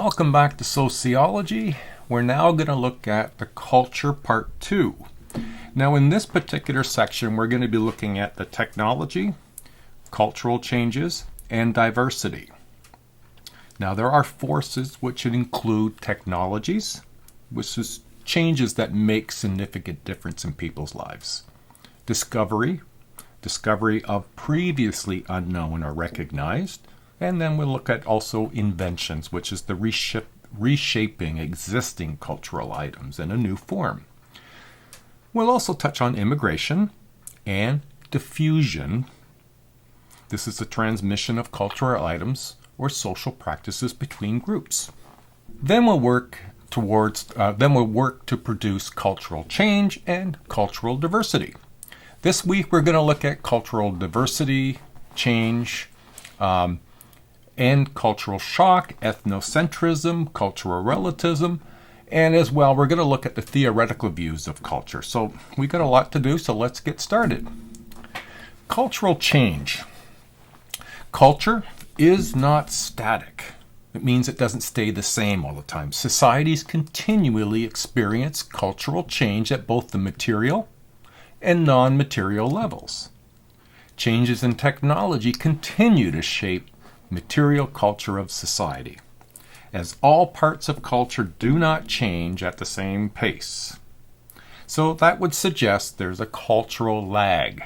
Welcome back to Sociology. We're now going to look at the culture part 2. Now in this particular section we're going to be looking at the technology, cultural changes, and diversity. Now there are forces which include technologies, which is changes that make significant difference in people's lives. Discovery of previously unknown or recognized. And then we'll look at also inventions, which is the reshaping existing cultural items in a new form. We'll also touch on immigration and diffusion. This is the transmission of cultural items or social practices between groups. Then we'll work to produce cultural change and cultural diversity. This week we're going to look at cultural diversity, change, and cultural shock, ethnocentrism, cultural relativism, and as well we're going to look at the theoretical views of culture. So we got a lot to do, so let's get started. Cultural change. Culture is not static. It means it doesn't stay the same all the time. Societies continually experience cultural change at both the material and non-material levels. Changes in technology continue to shape material culture of society, as all parts of culture do not change at the same pace. So that would suggest there's a cultural lag.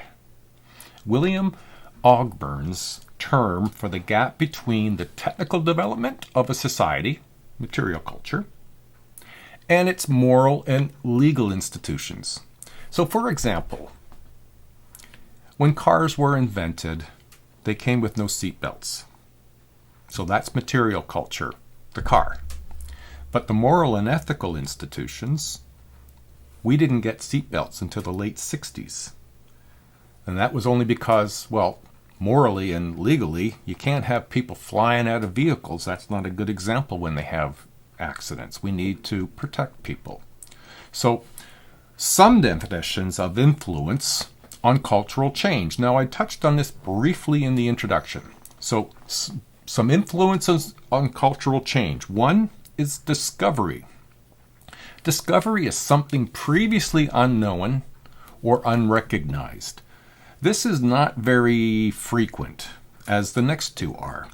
William Ogburn's term for the gap between the technical development of a society, material culture, and its moral and legal institutions. So for example, when cars were invented, they came with no seat belts. So that's material culture, the car. But the moral and ethical institutions, we didn't get seatbelts until the late 60s. And that was only because, well, morally and legally, you can't have people flying out of vehicles. That's not a good example when they have accidents. We need to protect people. So some definitions of influence on cultural change. Now I touched on this briefly in the introduction. So some influences on cultural change. One is discovery. Discovery is something previously unknown or unrecognized. This is not very frequent, as the next two are.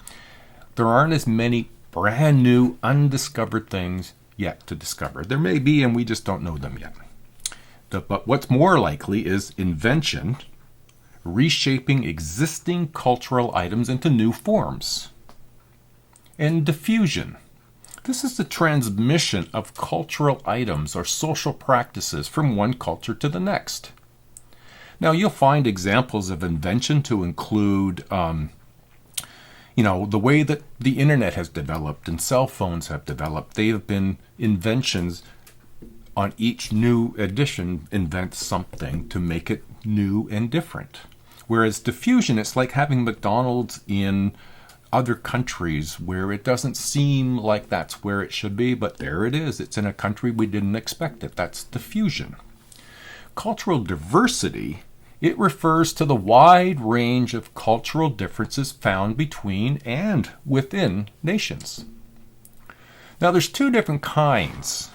There aren't as many brand new, undiscovered things yet to discover. There may be, and we just don't know them yet. But what's more likely is invention, reshaping existing cultural items into new forms. And diffusion. This is the transmission of cultural items or social practices from one culture to the next. Now you'll find examples of invention to include, the way that the internet has developed and cell phones have developed. They have been inventions. On each new edition invents something to make it new and different. Whereas diffusion, it's like having McDonald's in other countries where it doesn't seem like that's where it should be, but there it is. It's in a country we didn't expect it. That's diffusion. Cultural diversity, it refers to the wide range of cultural differences found between and within nations. Now there's two different kinds,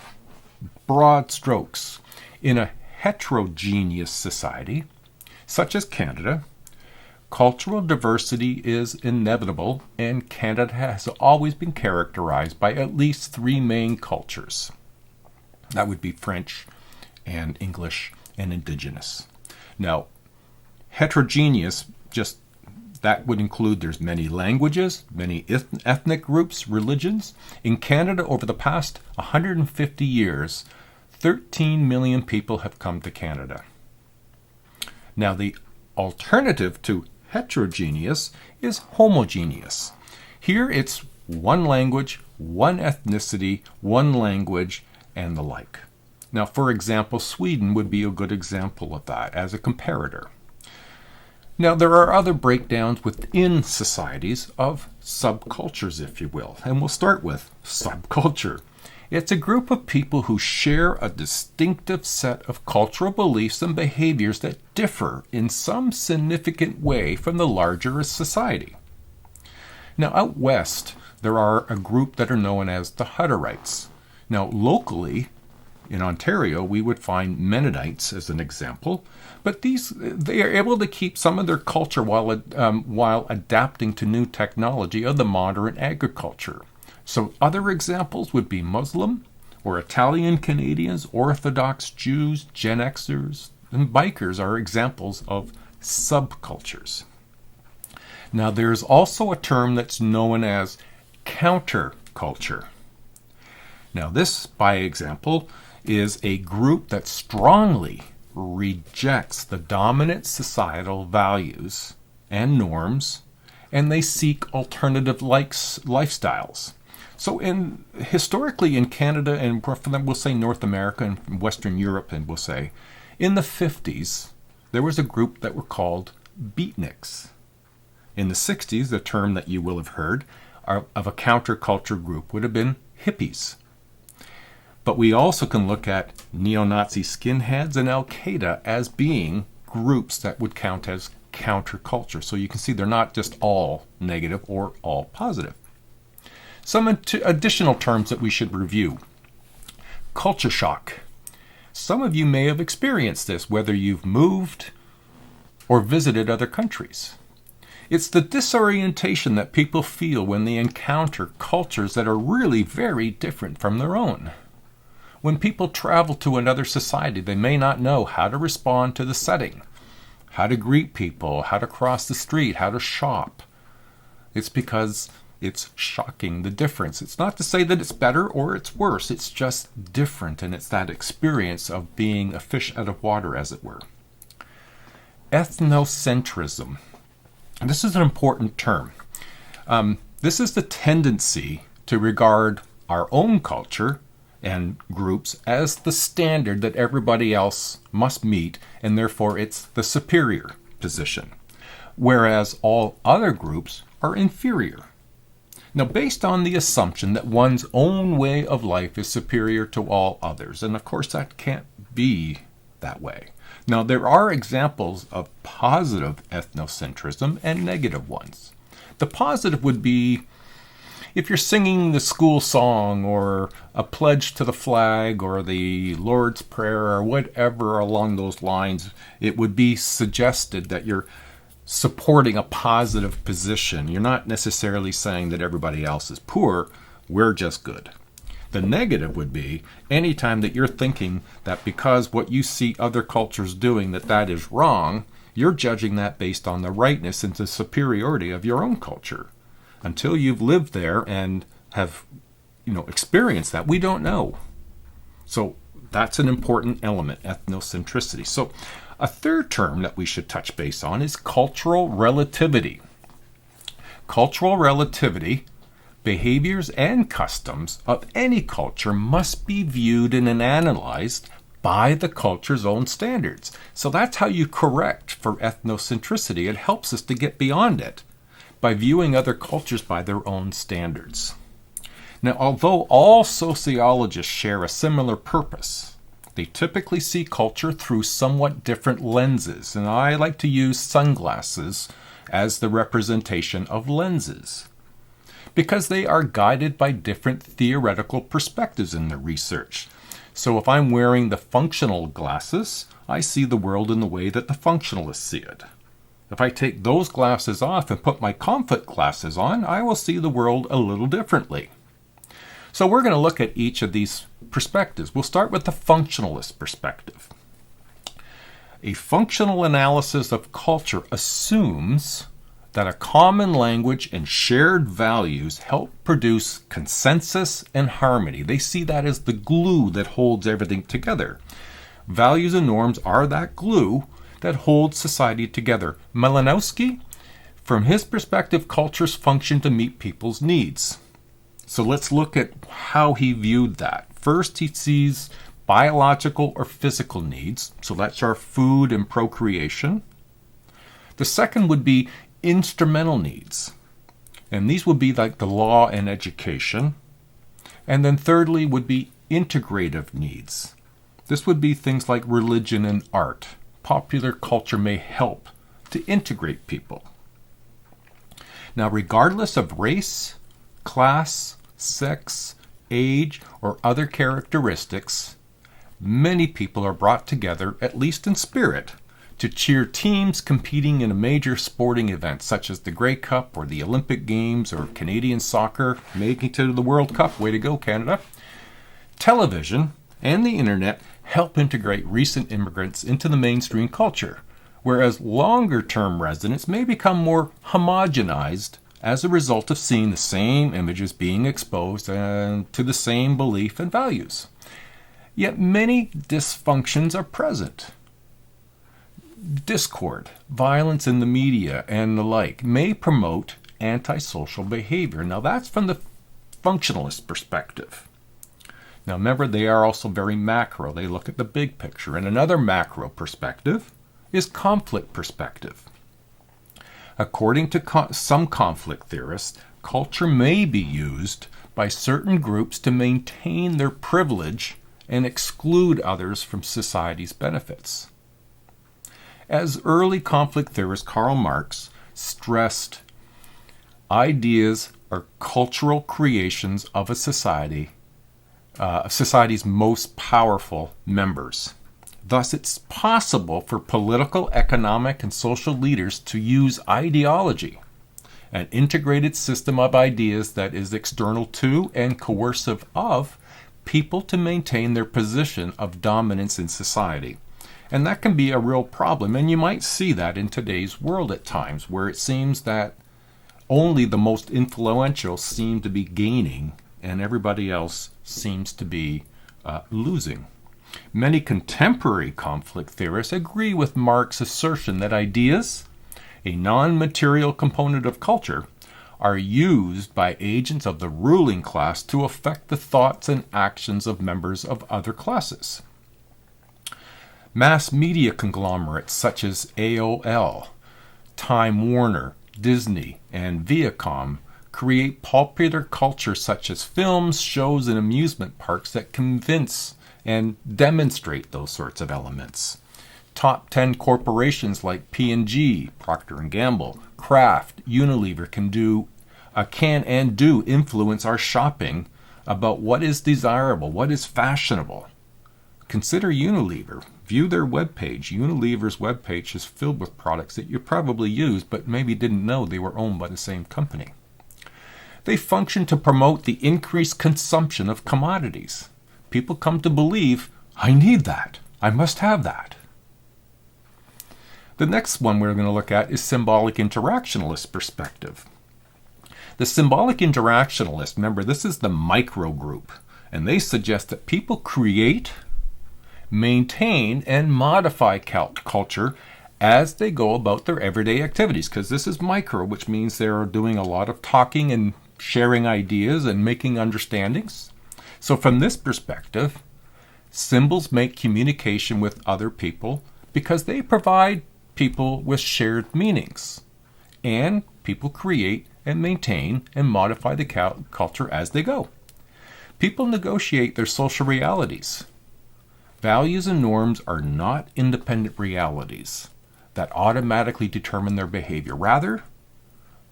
broad strokes. In a heterogeneous society, such as Canada, cultural diversity is inevitable, and Canada has always been characterized by at least three main cultures. That would be French and English and Indigenous. Now, heterogeneous, just that would include there's many languages, many ethnic groups, religions. In Canada, over the past 150 years, 13 million people have come to Canada. Now, the alternative to heterogeneous is homogeneous. Here it's one language, one ethnicity, one language, and the like. Now, for example, Sweden would be a good example of that as a comparator. Now, there are other breakdowns within societies of subcultures, if you will, and we'll start with subculture. It's a group of people who share a distinctive set of cultural beliefs and behaviors that differ in some significant way from the larger society. Now, out west, there are a group that are known as the Hutterites. Now, locally, in Ontario, we would find Mennonites as an example, but they are able to keep some of their culture while adapting to new technology of the modern agriculture. So other examples would be Muslim or Italian Canadians, Orthodox Jews, Gen Xers, and bikers are examples of subcultures. Now, there's also a term that's known as counterculture. Now, this, by example, is a group that strongly rejects the dominant societal values and norms, and they seek alternative lifestyles. So historically in Canada, and we'll say North America and Western Europe, and we'll say, in the 50s, there was a group that were called beatniks. In the 60s, the term that you will have heard of a counterculture group would have been hippies. But we also can look at neo-Nazi skinheads and Al-Qaeda as being groups that would count as counterculture. So you can see they're not just all negative or all positive. Some additional terms that we should review. Culture shock. Some of you may have experienced this, whether you've moved or visited other countries. It's the disorientation that people feel when they encounter cultures that are really very different from their own. When people travel to another society, they may not know how to respond to the setting, how to greet people, how to cross the street, how to shop. It's because it's shocking, the difference. It's not to say that it's better or it's worse. It's just different, and it's that experience of being a fish out of water, as it were. Ethnocentrism. And this is an important term. This is the tendency to regard our own culture and groups as the standard that everybody else must meet, and therefore it's the superior position, whereas all other groups are inferior. Now, based on the assumption that one's own way of life is superior to all others, and of course that can't be that way. Now, there are examples of positive ethnocentrism and negative ones. The positive would be if you're singing the school song or a pledge to the flag or the Lord's Prayer or whatever along those lines, it would be suggested that you're supporting a positive position. You're not necessarily saying that everybody else is poor, we're just good. The negative would be anytime that you're thinking that because what you see other cultures doing that is wrong, you're judging that based on the rightness and the superiority of your own culture. Until you've lived there and have, experienced that, we don't know. So that's an important element, ethnocentricity. So a third term that we should touch base on is cultural relativity. Cultural relativity, behaviors and customs of any culture must be viewed and analyzed by the culture's own standards. So that's how you correct for ethnocentricity. It helps us to get beyond it by viewing other cultures by their own standards. Now, although all sociologists share a similar purpose, they typically see culture through somewhat different lenses, and I like to use sunglasses as the representation of lenses, because they are guided by different theoretical perspectives in their research. So if I'm wearing the functional glasses, I see the world in the way that the functionalists see it. If I take those glasses off and put my comfort glasses on, I will see the world a little differently. So we're going to look at each of these perspectives. We'll start with the functionalist perspective. A functional analysis of culture assumes that a common language and shared values help produce consensus and harmony. They see that as the glue that holds everything together. Values and norms are that glue that holds society together. Malinowski, from his perspective, cultures function to meet people's needs. So let's look at how he viewed that. First, he sees biological or physical needs. So that's our food and procreation. The second would be instrumental needs. And these would be like the law and education. And then thirdly would be integrative needs. This would be things like religion and art. Popular culture may help to integrate people. Now, regardless of race, class, sex, age, or other characteristics, many people are brought together, at least in spirit, to cheer teams competing in a major sporting event such as the Grey Cup or the Olympic Games or Canadian soccer making it to the World Cup. Way to go, Canada. Television and the internet help integrate recent immigrants into the mainstream culture, whereas longer-term residents may become more homogenized as a result of seeing the same images being exposed to the same belief and values. Yet many dysfunctions are present. Discord, violence in the media, and the like may promote antisocial behavior. Now that's from the functionalist perspective. Now remember, they are also very macro. They look at the big picture. And another macro perspective is conflict perspective. According to some conflict theorists, culture may be used by certain groups to maintain their privilege and exclude others from society's benefits. As early conflict theorist Karl Marx stressed, ideas are cultural creations of a society, society's most powerful members. Thus, it's possible for political, economic, and social leaders to use ideology, an integrated system of ideas that is external to and coercive of people, to maintain their position of dominance in society. And that can be a real problem, and you might see that in today's world at times, where it seems that only the most influential seem to be gaining and everybody else seems to be losing. Many contemporary conflict theorists agree with Marx's assertion that ideas, a non-material component of culture, are used by agents of the ruling class to affect the thoughts and actions of members of other classes. Mass media conglomerates such as AOL, Time Warner, Disney, and Viacom create popular culture such as films, shows, and amusement parks that convince and demonstrate those sorts of elements. Top 10 corporations like P&G, Procter & Gamble, Kraft, Unilever can and do influence our shopping about what is desirable, what is fashionable. Consider Unilever. View their webpage. Unilever's webpage is filled with products that you probably use but maybe didn't know they were owned by the same company. They function to promote the increased consumption of commodities. People come to believe, I need that. I must have that. The next one we're going to look at is symbolic interactionalist perspective. The symbolic interactionalist, remember, this is the micro group, and they suggest that people create, maintain, and modify culture as they go about their everyday activities, because this is micro, which means they're doing a lot of talking and sharing ideas and making understandings. So from this perspective, symbols make communication with other people because they provide people with shared meanings, and people create and maintain and modify the culture as they go. People negotiate their social realities. Values and norms are not independent realities that automatically determine their behavior. Rather,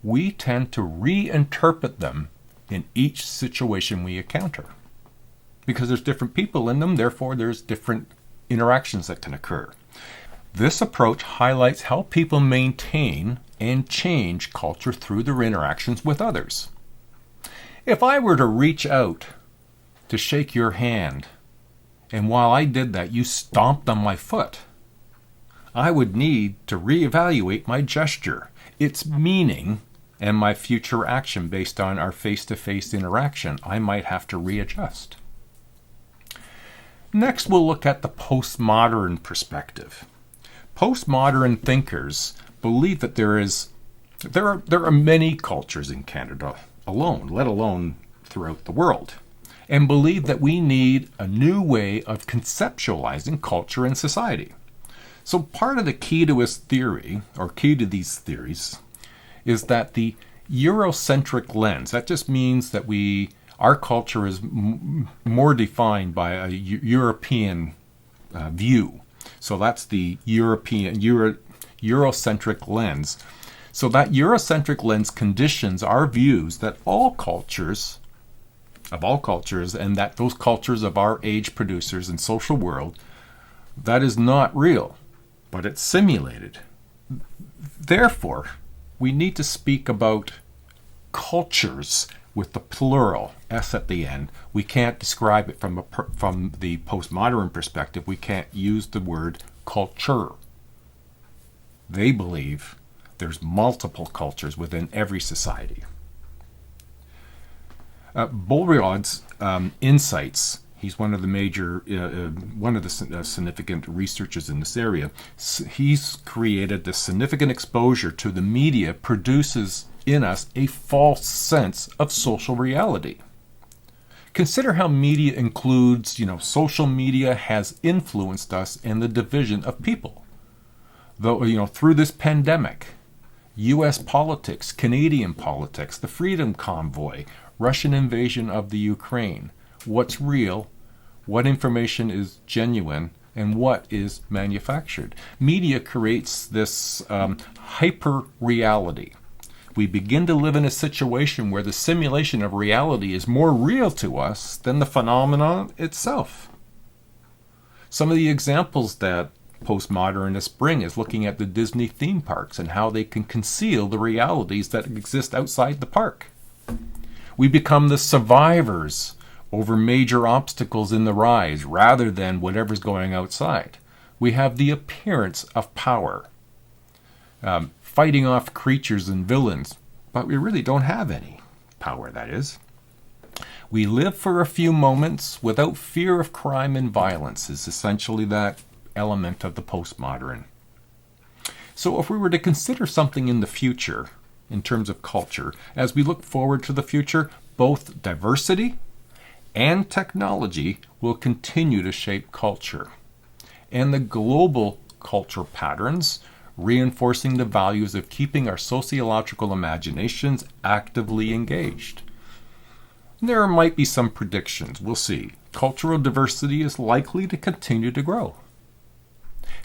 we tend to reinterpret them in each situation we encounter. Because there's different people in them, therefore there's different interactions that can occur. This approach highlights how people maintain and change culture through their interactions with others. If I were to reach out to shake your hand, and while I did that, you stomped on my foot, I would need to reevaluate my gesture, its meaning, and my future action based on our face-to-face interaction. I might have to readjust. Next, we'll look at the postmodern perspective. Postmodern thinkers believe that there are many cultures in Canada alone, let alone throughout the world, and believe that we need a new way of conceptualizing culture and society. So part of the key to his theory, or key to these theories, is that the Eurocentric lens, that just means that our culture is more defined by a European view. So that's the Eurocentric lens. So that Eurocentric lens conditions our views that all cultures, and that those cultures of our age producers and social world, that is not real, but it's simulated. Therefore, we need to speak about cultures with the plural, S at the end. We can't describe it from the postmodern perspective. We can't use the word culture. They believe there's multiple cultures within every society. Bolyrod's insights, he's one of the major, significant researchers in this area. He's created this significant exposure to the media produces in us a false sense of social reality. Consider how media includes, social media has influenced us in the division of people. Though, through this pandemic, U.S. politics, Canadian politics, the Freedom Convoy, Russian invasion of the Ukraine, what's real, what information is genuine, and what is manufactured. Media creates this hyper-reality. We begin to live in a situation where the simulation of reality is more real to us than the phenomenon itself. Some of the examples that postmodernists bring is looking at the Disney theme parks and how they can conceal the realities that exist outside the park. We become the survivors over major obstacles in the rise rather than whatever's going outside. We have the appearance of power, fighting off creatures and villains, but we really don't have any power, that is. We live for a few moments without fear of crime and violence is essentially that element of the postmodern. So if we were to consider something in the future, in terms of culture, as we look forward to the future, both diversity and technology will continue to shape culture. And the global culture patterns, reinforcing the values of keeping our sociological imaginations actively engaged. There might be some predictions, we'll see. Cultural diversity is likely to continue to grow.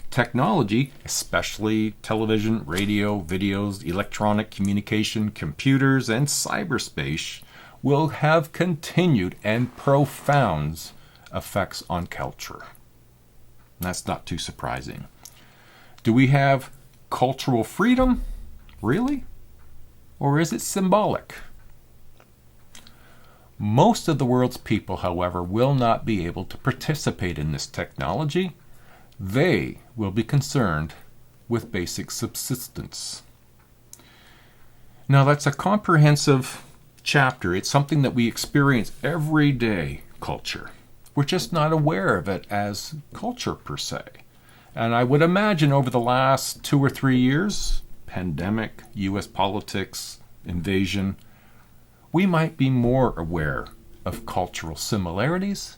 Technology, especially television, radio, videos, electronic communication, computers, and cyberspace, will have continued and profound effects on culture. And that's not too surprising. Do we have cultural freedom? Really? Or is it symbolic? Most of the world's people, however, will not be able to participate in this technology. They will be concerned with basic subsistence. Now, that's a comprehensive chapter. It's something that we experience every day, culture. We're just not aware of it as culture per se. And I would imagine over the last 2 or 3 years, pandemic, U.S. politics, invasion, we might be more aware of cultural similarities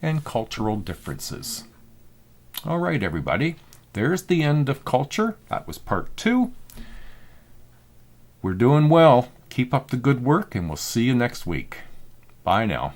and cultural differences. All right, everybody, there's the end of culture. That was part 2. We're doing well. Keep up the good work, and we'll see you next week. Bye now.